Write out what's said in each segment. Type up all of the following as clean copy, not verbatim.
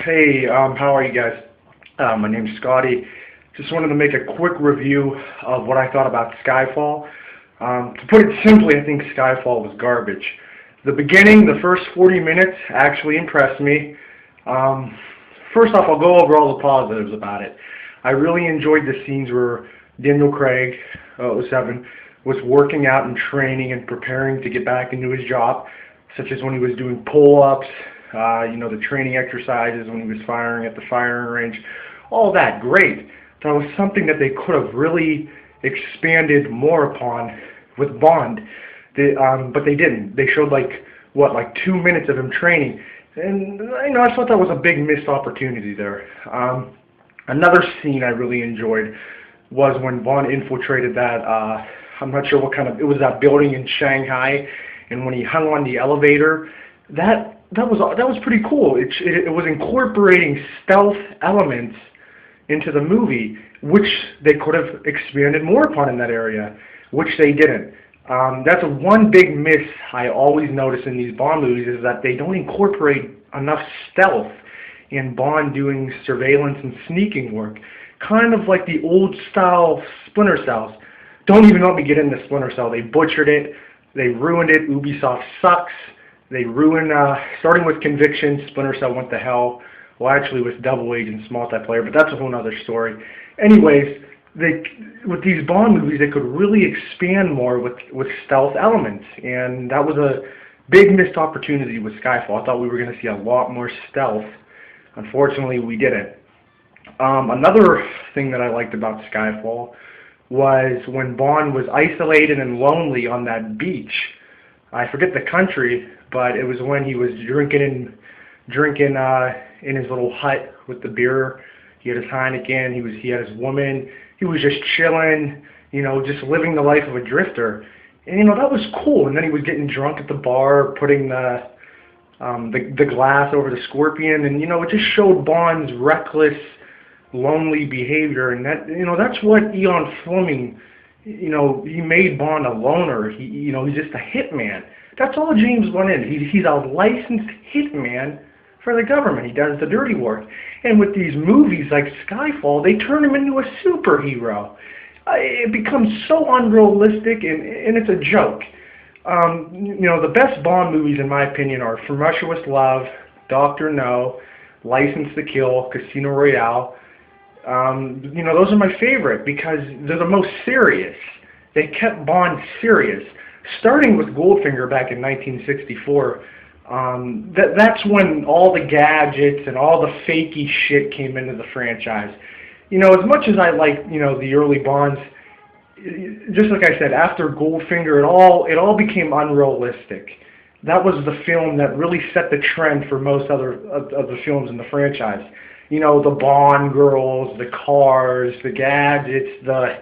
Hey, how are you guys? My name's Scottie. Just wanted to make a quick review of what I thought about Skyfall. To put it simply, I think Skyfall was garbage. The beginning, the first 40 minutes, actually impressed me. Um, First off, I'll go over all the positives about it. I really enjoyed the scenes where Daniel Craig, 07, was working out and training and preparing to get back into his job, such as when he was doing pull-ups, the training exercises when he was firing at the firing range. All that, great. That was something that they could have really expanded more upon with Bond. But they didn't. They showed like 2 minutes of him training, and I thought that was a big missed opportunity there. Another scene I really enjoyed was when Bond infiltrated that. I'm not sure what kind of it was, that building in Shanghai, and when he hung on the elevator, that was pretty cool. It was incorporating stealth elements into the movie, which they could have expanded more upon in that area, which they didn't. That's one big miss I always notice in these Bond movies, is that they don't incorporate enough stealth in Bond doing surveillance and sneaking work. Kind of like the old style Splinter Cells. Don't even let me get into Splinter Cell. They butchered it. They ruined it. Ubisoft sucks. They ruined, starting with Conviction, Splinter Cell went to hell. Well, actually with Double Agents multiplayer, but that's a whole other story. Anyways, with these Bond movies, they could really expand more with stealth elements, and that was a big missed opportunity with Skyfall. I thought we were going to see a lot more stealth. Unfortunately, we didn't. Another thing that I liked about Skyfall was when Bond was isolated and lonely on that beach. I forget the country, but it was when he was drinking in his little hut with the beer. He had his Heineken. He had his woman. He was just chilling, just living the life of a drifter. And that was cool. And then he was getting drunk at the bar, putting the glass over the scorpion, and it just showed Bond's reckless, lonely behavior. And that's what Ian Fleming, he made Bond a loner. He's just a hitman. That's all James Bond is. He's a licensed hitman for the government. He does the dirty work. And with these movies like Skyfall, they turn him into a superhero. It becomes so unrealistic, and it's a joke. The best Bond movies, in my opinion, are From Russia with Love, Dr. No, License to Kill, Casino Royale. Those are my favorite because they're the most serious. They kept Bond serious. Starting with Goldfinger back in 1964, that's when all the gadgets and all the fakey shit came into the franchise. As much as I like, the early Bonds, just like I said, after Goldfinger, it all became unrealistic. That was the film that really set the trend for most other of the films in the franchise. The Bond girls, the cars, the gadgets, the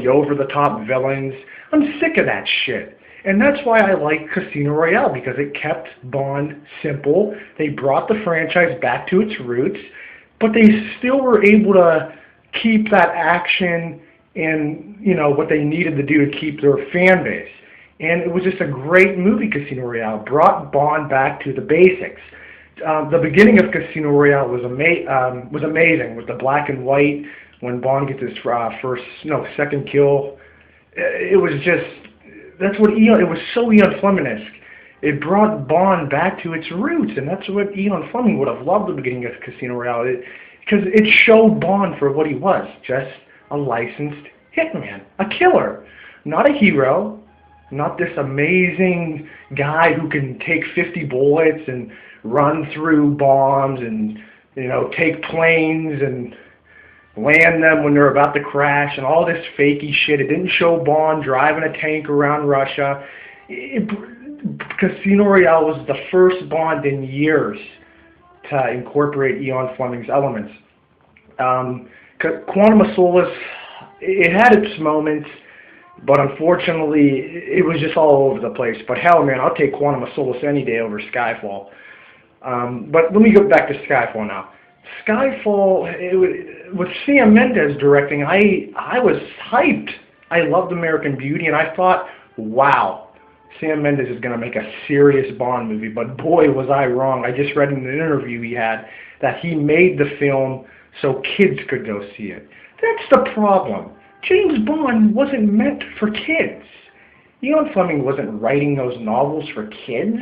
over-the-top villains. I'm sick of that shit. And that's why I like Casino Royale, because it kept Bond simple. They brought the franchise back to its roots, but they still were able to keep that action and, what they needed to do to keep their fan base. And it was just a great movie, Casino Royale. Brought Bond back to the basics. The beginning of Casino Royale was amazing, with the black and white, when Bond gets his second kill. It was so Ian Fleming-esque. It brought Bond back to its roots, and that's what Ian Fleming would have loved, the beginning of Casino Royale, because it showed Bond for what he was, just a licensed hitman, a killer, not a hero, not this amazing guy who can take 50 bullets and run through bombs and, take planes and land them when they're about to crash and all this fakey shit. It didn't show Bond driving a tank around Russia. Casino Royale was the first Bond in years to incorporate Ian Fleming's elements. Quantum of Solace, it had its moments, but unfortunately, it was just all over the place. But hell, man, I'll take Quantum of Solace any day over Skyfall. But let me go back to Skyfall now. Skyfall, with Sam Mendes directing, I was hyped. I loved American Beauty, and I thought, wow, Sam Mendes is going to make a serious Bond movie, but boy, was I wrong. I just read in an interview he had that he made the film so kids could go see it. That's the problem. James Bond wasn't meant for kids. Ian Fleming wasn't writing those novels for kids.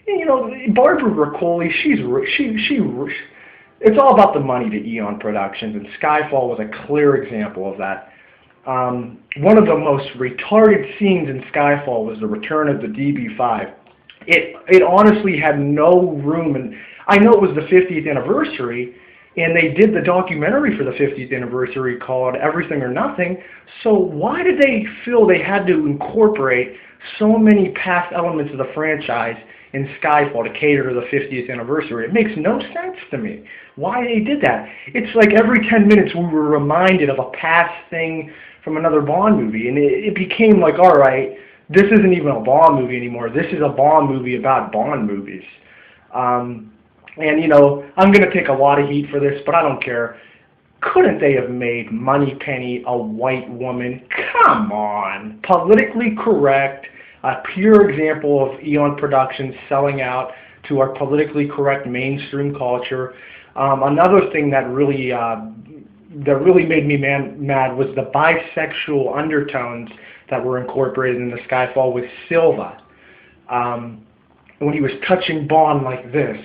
And, you know, Barbara Broccoli, it's all about the money to Eon Productions, and Skyfall was a clear example of that. One of the most retarded scenes in Skyfall was the return of the DB5. It honestly had no room, and I know it was the 50th anniversary, and they did the documentary for the 50th anniversary called Everything or Nothing, so why did they feel they had to incorporate so many past elements of the franchise in Skyfall to cater to the 50th anniversary? It makes no sense to me why they did that. It's like every 10 minutes we were reminded of a past thing from another Bond movie, and it became like, all right, this isn't even a Bond movie anymore. This is a Bond movie about Bond movies. And, you know, I'm going to take a lot of heat for this, but I don't care. Couldn't they have made Moneypenny a white woman? Come on. Politically correct, a pure example of Eon Productions selling out to our politically correct mainstream culture. Another thing that really made me mad was the bisexual undertones that were incorporated in the Skyfall with Silva. When he was touching Bond like this.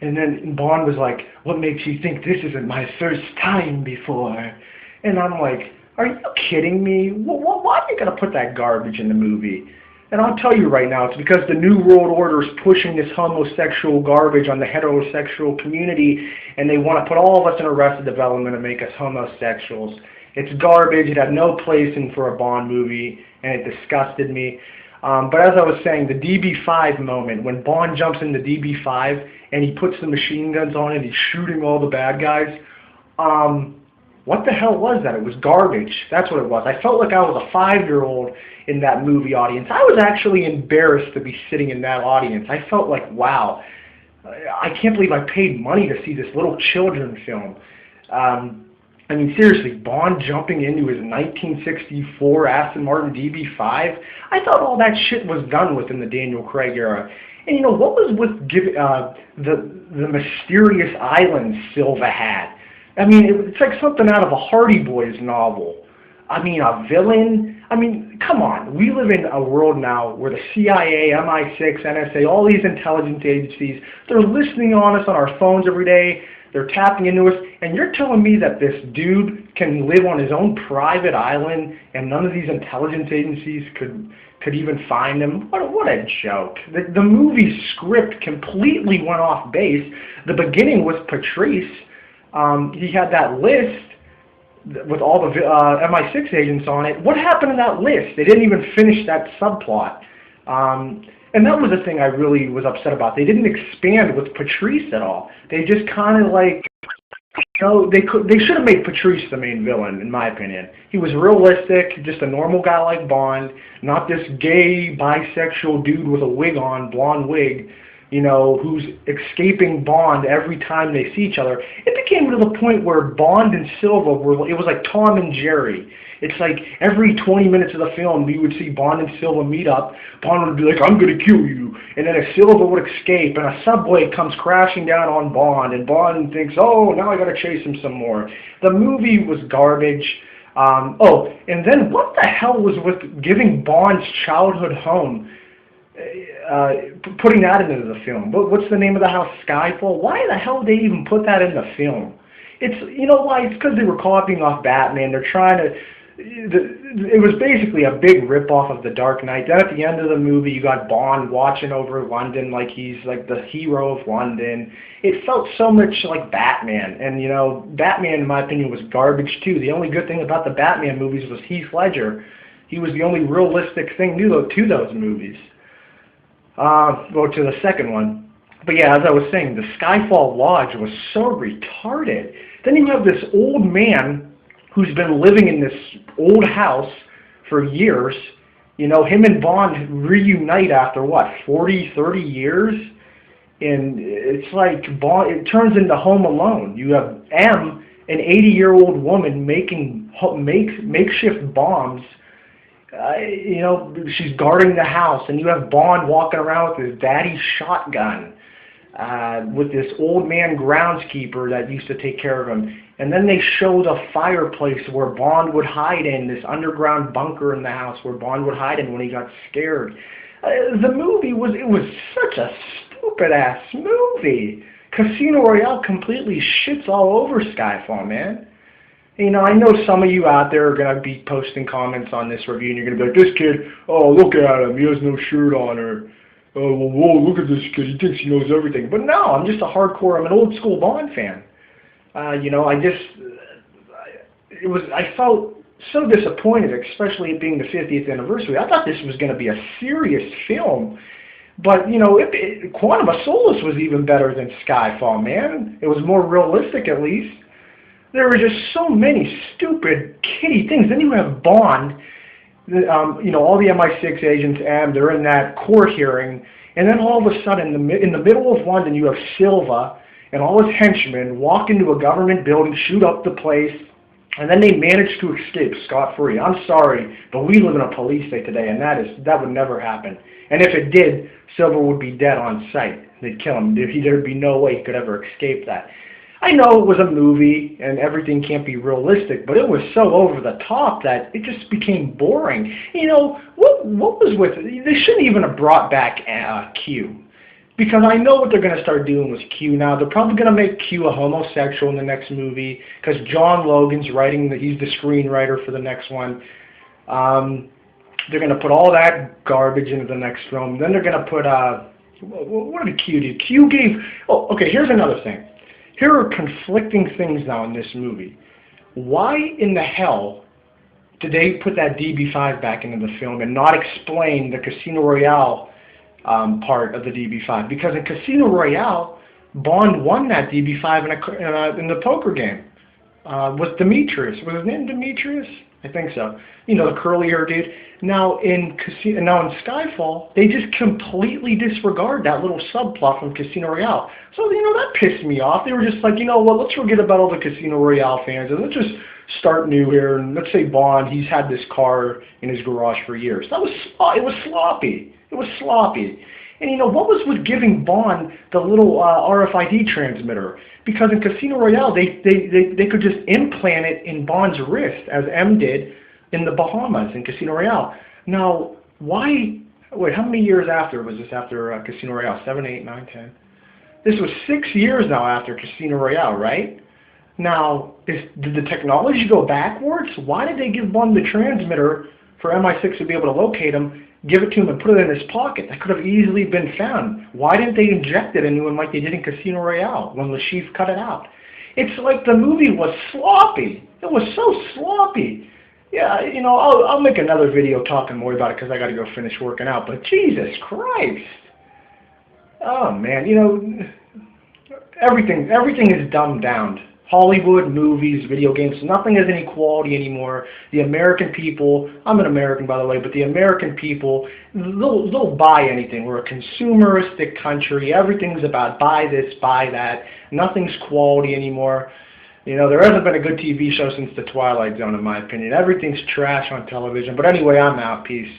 And then Bond was like, what makes you think this isn't my first time before? And I'm like, are you kidding me? Why are you going to put that garbage in the movie? And I'll tell you right now, it's because the New World Order is pushing this homosexual garbage on the heterosexual community, and they want to put all of us in Arrested Development and make us homosexuals. It's garbage. It had no place in for a Bond movie, and it disgusted me. But as I was saying, the DB5 moment, when Bond jumps into DB5 and he puts the machine guns on and he's shooting all the bad guys, what the hell was that? It was garbage. That's what it was. I felt like I was a 5-year-old in that movie audience. I was actually embarrassed to be sitting in that audience. I felt like, wow, I can't believe I paid money to see this little children's film. I mean, seriously, Bond jumping into his 1964 Aston Martin DB5, I thought all that shit was done with in the Daniel Craig era. And, you know, what was with the mysterious island Silva had? I mean, it's like something out of a Hardy Boys novel. I mean, a villain? I mean, come on. We live in a world now where the CIA, MI6, NSA, all these intelligence agencies, they're listening on us on our phones every day. They're tapping into us, and you're telling me that this dude can live on his own private island and none of these intelligence agencies could even find him? What a joke. The movie script completely went off base. The beginning was Patrice. He had that list with all the MI6 agents on it. What happened to that list? They didn't even finish that subplot. And that was the thing I really was upset about. They didn't expand with Patrice at all. They just kind of like, you know, they should have made Patrice the main villain, in my opinion. He was realistic, just a normal guy like Bond, not this gay, bisexual dude with a wig on, blonde wig, you know, who's escaping Bond every time they see each other. It became to the point where Bond and Silva it was like Tom and Jerry. It's like every 20 minutes of the film, we would see Bond and Silva meet up. Bond would be like, I'm going to kill you. And then Silva would escape, and a subway comes crashing down on Bond, and Bond thinks, oh, now I got to chase him some more. The movie was garbage. And then what the hell was with giving Bond's childhood home, putting that into the film? What's the name of the house? Skyfall? Why the hell did they even put that in the film? It's, you know why? It's because they were copying off Batman. They're trying to... It was basically a big rip-off of The Dark Knight. Then at the end of the movie, you got Bond watching over London like he's like the hero of London. It felt so much like Batman. And, you know, Batman, in my opinion, was garbage, too. The only good thing about the Batman movies was Heath Ledger. He was the only realistic thing to those movies. Well, to the second one. But yeah, as I was saying, the Skyfall Lodge was so retarded. Then you have this old man who's been living in this old house for years. You know, him and Bond reunite after, what, 40, 30 years? And it's like Bond, it turns into Home Alone. You have M, an 80-year-old woman, making makeshift bombs You know, she's guarding the house, and you have Bond walking around with his daddy's shotgun, with this old man groundskeeper that used to take care of him. And then they show the fireplace where Bond would hide in, this underground bunker in the house where Bond would hide in when he got scared. The movie was such a stupid-ass movie. Casino Royale completely shits all over Skyfall, man. You know, I know some of you out there are going to be posting comments on this review, and you're going to be like, this kid, oh, look at him, he has no shirt on, or, oh, whoa, look at this kid, he thinks he knows everything. But no, I'm just a hardcore, I'm an old school Bond fan. You know, I felt so disappointed, especially it being the 50th anniversary. I thought this was going to be a serious film. But, you know, Quantum of Solace was even better than Skyfall, man. It was more realistic, at least. There were just so many stupid, kiddie things. Then you have Bond, you know, all the MI6 agents, and they're in that court hearing, and then all of a sudden, in the middle of London, you have Silva and all his henchmen walk into a government building, shoot up the place, and then they manage to escape scot-free. I'm sorry, but we live in a police state today, and that would never happen. And if it did, Silva would be dead on sight. They'd kill him. There'd be no way he could ever escape that. I know it was a movie and everything can't be realistic, but it was so over the top that it just became boring. You know, what was with it? They shouldn't even have brought back Q. Because I know what they're going to start doing with Q now. They're probably going to make Q a homosexual in the next movie because John Logan's writing, he's the screenwriter for the next one. They're going to put all that garbage into the next film. Then they're going to put, what did Q do? Q gave, oh, okay, here's another thing. Here are conflicting things now in this movie. Why in the hell did they put that DB5 back into the film and not explain the Casino Royale part of the DB5? Because in Casino Royale, Bond won that DB5 in the poker game with Demetrius. Was his name Demetrius? I think so. You know, the curly hair dude. Now in Skyfall, they just completely disregard that little subplot from Casino Royale. So, you know, that pissed me off. They were just like, you know what, let's forget about all the Casino Royale fans and let's just start new here. And let's say Bond, he's had this car in his garage for years. It was sloppy. It was sloppy. And, you know, what was with giving Bond the little RFID transmitter? Because in Casino Royale, they could just implant it in Bond's wrist, as M did in the Bahamas in Casino Royale. Now, why? Wait, how many years after was this after Casino Royale? 7, 8, 9, 10? This was 6 years now after Casino Royale, right? Now, did the technology go backwards? Why did they give Bond the transmitter for MI6 to be able to locate him, give it to him and put it in his pocket? That could have easily been found. Why didn't they inject it into him like they did in Casino Royale when Le Chiffre cut it out? It's like the movie was sloppy. It was so sloppy. Yeah, you know, I'll make another video talking more about it because I got to go finish working out. But Jesus Christ. Oh, man, you know, everything is dumbed down. Hollywood, movies, video games, nothing has any quality anymore. The American people, I'm an American by the way, but the American people, they'll buy anything. We're a consumeristic country. Everything's about buy this, buy that. Nothing's quality anymore. You know, there hasn't been a good TV show since The Twilight Zone, in my opinion. Everything's trash on television. But anyway, I'm out. Peace.